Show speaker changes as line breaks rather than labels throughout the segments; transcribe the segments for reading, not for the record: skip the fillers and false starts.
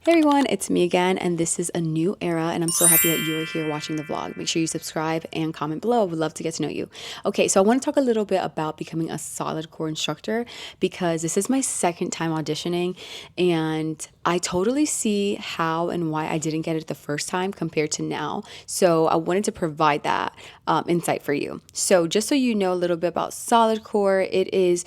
Hey everyone, it's me again, and this is a new era, and I'm so happy that you are here watching the vlog. Make sure you subscribe and comment below. I would love to get to know you. Okay, so I want to talk a little bit about becoming a solid core instructor because this is my second time auditioning, and I totally see how and why I didn't get it the first time compared to now. So I wanted to provide that insight for you. So just so you know a little bit about solid core, it is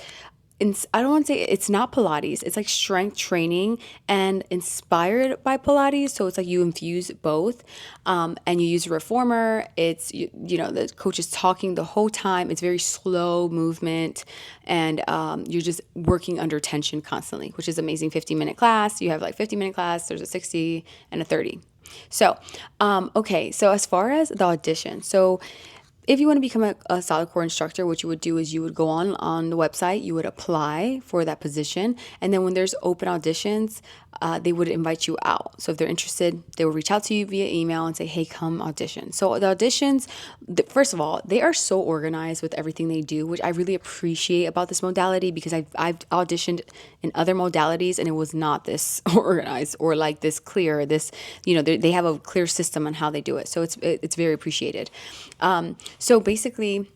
I don't want to say it's not Pilates. It's like strength training and inspired by Pilates. So it's like you infuse both, and you use a reformer. It's the coach is talking the whole time. It's very slow movement, and you're just working under tension constantly, which is amazing. 15-minute class. You have like 50-minute class. There's a 60 and a 30. So, okay. So as far as the audition, so if you want to become a solid core instructor, what you would do is you would go on the website, you would apply for that position, and then when there's open auditions, they would invite you out. So if they're interested, they will reach out to you via email and say, hey, come audition. So the auditions, first of all, they are so organized with everything they do, which I really appreciate about this modality because I've auditioned in other modalities and it was not this organized or like this clear, they have a clear system on how they do it. So it's very appreciated. So basically,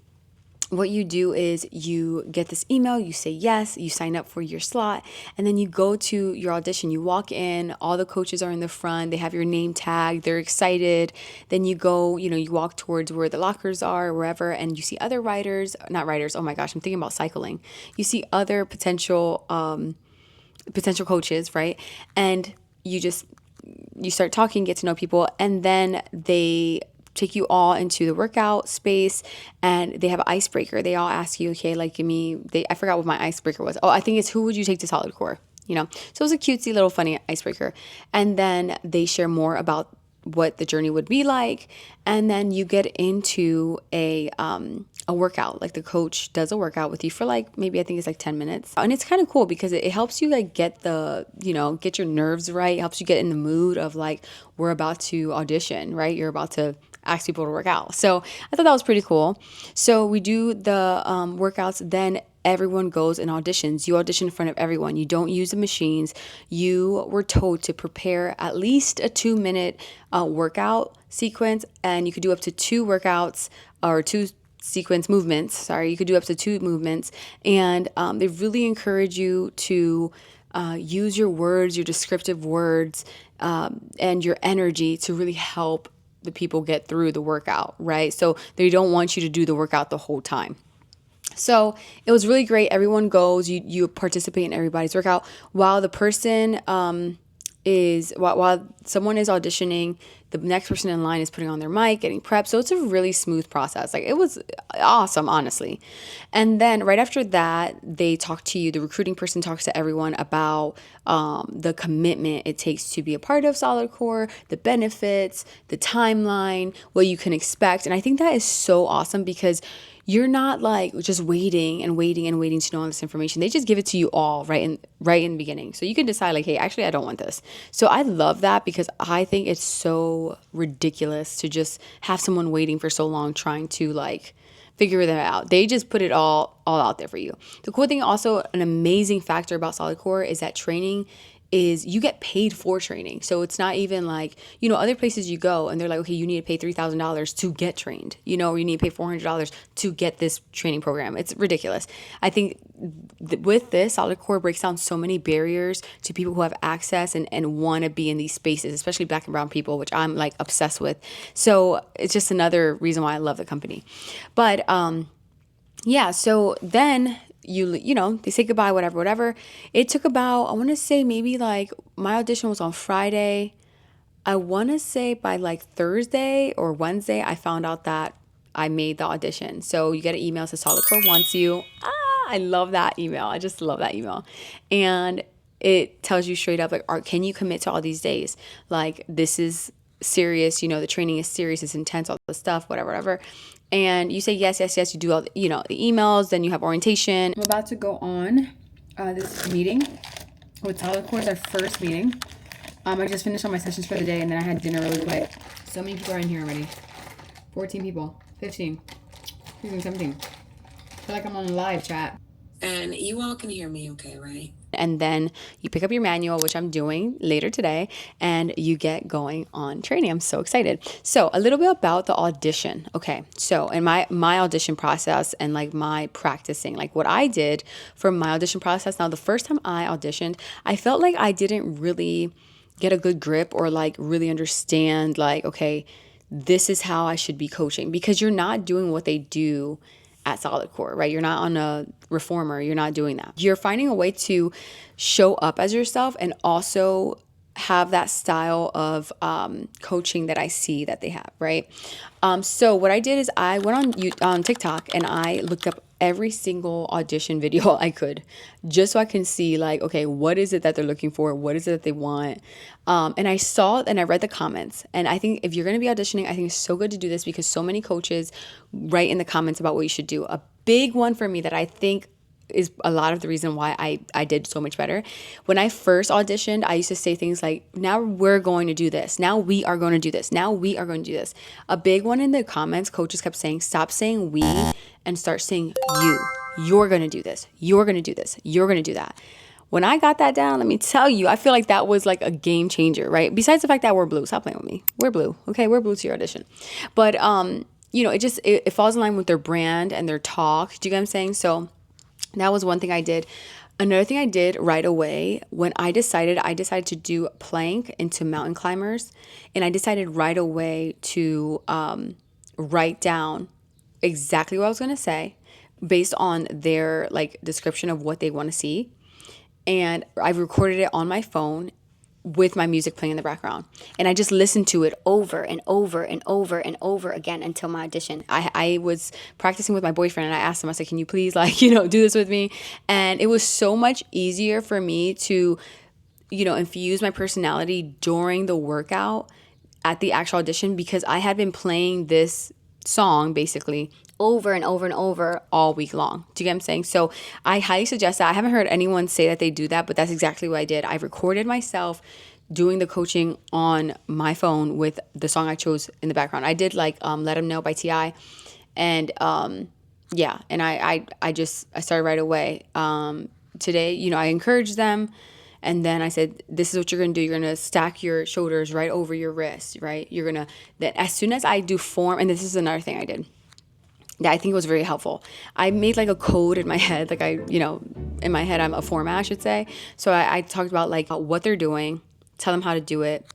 what you do is you get this email, you say yes, you sign up for your slot, and then you go to your audition. You walk in, all the coaches are in the front, they have your name tag, they're excited. Then you go, you walk towards where the lockers are, or wherever, and you see other not writers, oh my gosh, I'm thinking about cycling. You see other potential coaches, right? And you start talking, get to know people, and then they take you all into the workout space and they have an icebreaker. They all ask you, okay, like I forgot what my icebreaker was. Oh, I think it's who would you take to solid core? So it was a cutesy little funny icebreaker. And then they share more about what the journey would be like. And then you get into a workout. Like the coach does a workout with you for maybe I think it's like 10 minutes. And it's kind of cool because it helps you like get get your nerves right. It helps you get in the mood of like, we're about to audition, right? You're about to ask people to work out. So I thought that was pretty cool. So we do the workouts, then everyone goes and auditions. You audition in front of everyone. You don't use the machines. You were told to prepare at least a 2-minute workout sequence, and you could do up to 2 workouts or 2 sequence movements. Sorry, you could do up to 2 movements. And they really encourage you to use your words, your descriptive words, and your energy to really help the people get through the workout, right? So they don't want you to do the workout the whole time. So it was really great. Everyone goes, you participate in everybody's workout while the person while someone is auditioning, the next person in line is putting on their mic, getting prepped. So it's a really smooth process. Like it was awesome, honestly. And then right after that, they talk to you. The recruiting person talks to everyone about the commitment it takes to be a part of Solid Core, the benefits, the timeline, what you can expect. And I think that is so awesome because you're not like just waiting and waiting and waiting to know all this information. They just give it to you all right in the beginning. So you can decide like, hey, actually, I don't want this. So I love that because I think it's so ridiculous to just have someone waiting for so long trying to like figure that out. They just put it all out there for you. The cool thing also, an amazing factor about Solid Core is that training is you get paid for training. So it's not even like, other places you go and they're like, okay, you need to pay $3,000 to get trained, or you need to pay $400 to get this training program. It's ridiculous. I think with this, Solid Core breaks down so many barriers to people who have access and want to be in these spaces, especially Black and brown people, which I'm like obsessed with. So it's just another reason why I love the company. But yeah, so then they say goodbye, whatever. It took about, I want to say maybe like my audition was on Friday. I want to say by like Thursday or Wednesday, I found out that I made the audition. So you get an email to Solid Core wants you. I love that email. I just love that email. And it tells you straight up, like, can you commit to all these days? Like, this is serious, the training is serious, it's intense, all the stuff, whatever. And you say yes, you do all the emails, then you have orientation. I'm about to go on this meeting with Solid Core, our first meeting. I just finished all my sessions for the day and then I had dinner really quick. So many people are in here already. 14 people, 15, 17. I feel like I'm on a live chat.
And you all can hear me okay, right?
And then you pick up your manual, which I'm doing later today, and you get going on training. I'm so excited. So a little bit about the audition. Okay. So in my audition process and like my practicing, like what I did for my audition process. Now, the first time I auditioned, I felt like I didn't really get a good grip or like really understand like, okay, this is how I should be coaching, because you're not doing what they do at solidcore, right? You're not on a reformer. You're not doing that. You're finding a way to show up as yourself and also have that style of coaching that I see that they have, right? So what I did is I went on TikTok and I looked up every single audition video I could, just so I can see like, okay, what is it that they're looking for? What is it that they want? And I saw and I read the comments. And I think if you're going to be auditioning, I think it's so good to do this because so many coaches write in the comments about what you should do. A big one for me that I think is a lot of the reason why I did so much better. When I first auditioned, I used to say things like, now we're going to do this. Now we are going to do this. Now we are going to do this. A big one in the comments, coaches kept saying, stop saying we and start saying you. You're going to do this. You're going to do this. You're going to do that. When I got that down, let me tell you, I feel like that was like a game changer, right? Besides the fact that we're blue. Stop playing with me. We're blue. Okay, we're blue to your audition. But, it falls in line with their brand and their talk. Do you get what I'm saying? So that was one thing I did. Another thing I did right away when I decided to do plank into mountain climbers, and I decided right away to write down exactly what I was going to say based on their like description of what they want to see. And I recorded it on my phone with my music playing in the background. And I just listened to it over and over and over and over again until my audition. I was practicing with my boyfriend and I asked him, I said, can you please do this with me? And it was so much easier for me to, infuse my personality during the workout at the actual audition because I had been playing this song basically over and over and over all week long. Do you get what I'm saying? So I highly suggest that. I haven't heard anyone say that they do that, but that's exactly what I did. I recorded myself doing the coaching on my phone with the song I chose in the background. I did like Let 'Em Know by T.I. And and I started right away. Today, I encouraged them. And then I said, this is what you're going to do. You're going to stack your shoulders right over your wrists, right? You're going to, then as soon as I do form, and this is another thing I did that I think was very helpful. I made like a code in my head, like in my head, I'm a format, I should say. So I talked about like what they're doing, tell them how to do it,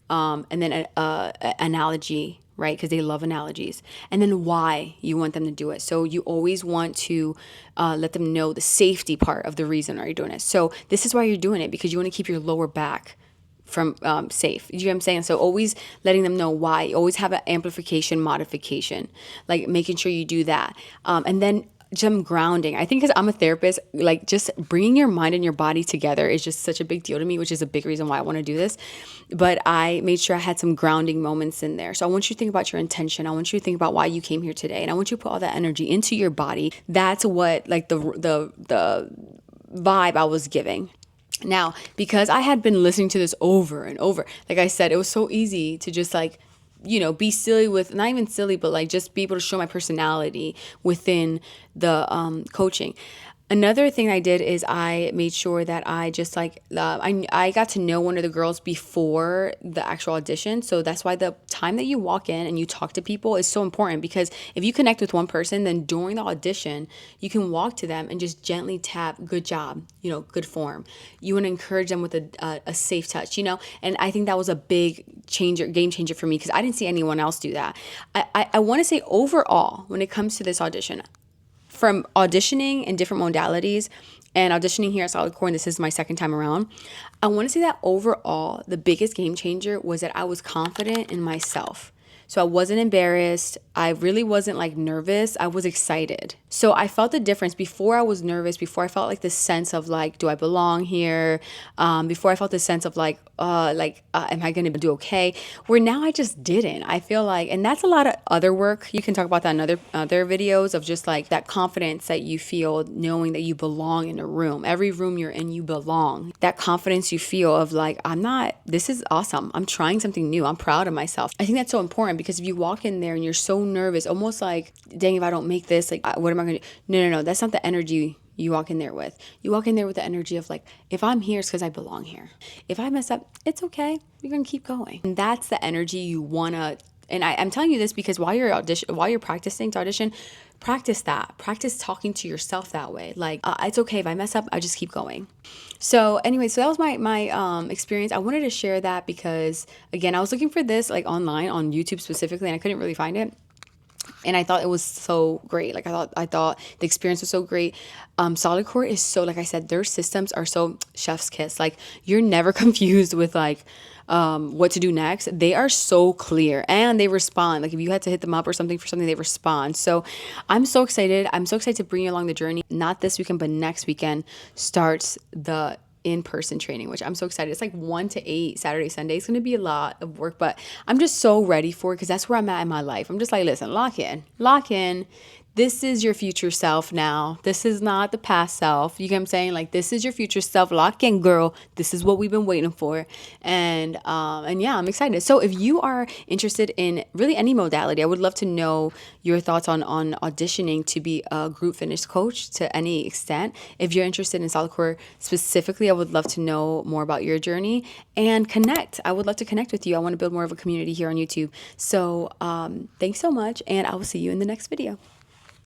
and then an analogy, right? Because they love analogies. And then why you want them to do it. So you always want to let them know the safety part of the reason why you're doing it. So this is why you're doing it, because you want to keep your lower back from safe. You know what I'm saying? So always letting them know why. Always have an amplification modification, like making sure you do that. And then some grounding. I think because I'm a therapist, like just bringing your mind and your body together is just such a big deal to me, which is a big reason why I want to do this. But I made sure I had some grounding moments in there. So I want you to think about your intention. I want you to think about why you came here today. And I want you to put all that energy into your body. That's what like the vibe I was giving. Now, because I had been listening to this over and over, like I said, it was so easy to just like, be silly with, not even silly, but like just be able to show my personality within the coaching. Another thing I did is I made sure that I just like, I got to know one of the girls before the actual audition. So that's why the time that you walk in and you talk to people is so important, because if you connect with one person, then during the audition, you can walk to them and just gently tap, good job, good form. You want to encourage them with a safe touch, and I think that was a big game changer for me because I didn't see anyone else do that. I want to say overall, when it comes to this audition, from auditioning in different modalities and auditioning here at solidcore, and this is my second time around, I want to say that overall, the biggest game changer was that I was confident in myself. So I wasn't embarrassed. I really wasn't like nervous. I was excited. So I felt the difference. Before I was nervous, before I felt like this sense of like, do I belong here? Before I felt this sense of like, am I going to do okay? Where now I just didn't. I feel like, and that's a lot of other work. You can talk about that in other videos of just like that confidence that you feel knowing that you belong in a room. Every room you're in, you belong. That confidence you feel of like, this is awesome. I'm trying something new. I'm proud of myself. I think that's so important because if you walk in there and you're so nervous, almost like, dang, if I don't make this, like, what am I going to do? No. That's not the energy you walk in there with. You walk in there with the energy of like, if I'm here, it's because I belong here. If I mess up, it's okay. You're gonna keep going. And that's the energy you wanna. And I'm telling you this because while you're practicing to audition, practice that. Practice talking to yourself that way. Like, it's okay if I mess up. I just keep going. So anyway, so that was my experience. I wanted to share that because again, I was looking for this like online on YouTube specifically, and I couldn't really find it. And I thought it was so great. Like I thought the experience was so great. Solidcore is so, like I said, their systems are so chef's kiss. Like you're never confused with like what to do next. They are so clear and they respond. Like if you had to hit them up or something for something, they respond. So I'm so excited. I'm so excited to bring you along the journey. Not this weekend, but next weekend starts the in-person training, which I'm so excited. It's like 1 to 8 Saturday, Sunday. It's going to be a lot of work, but I'm just so ready for it because that's where I'm at in my life. I'm just like, listen, lock in. This is your future self now. This is not the past self. You get what I'm saying? Like this is your future self. Lock in, girl. This is what we've been waiting for. And yeah, I'm excited. So if you are interested in really any modality, I would love to know your thoughts on auditioning to be a group fitness coach to any extent. If you're interested in solidcore specifically, I would love to know more about your journey and connect. I would love to connect with you. I want to build more of a community here on YouTube. So thanks so much, and I will see you in the next video.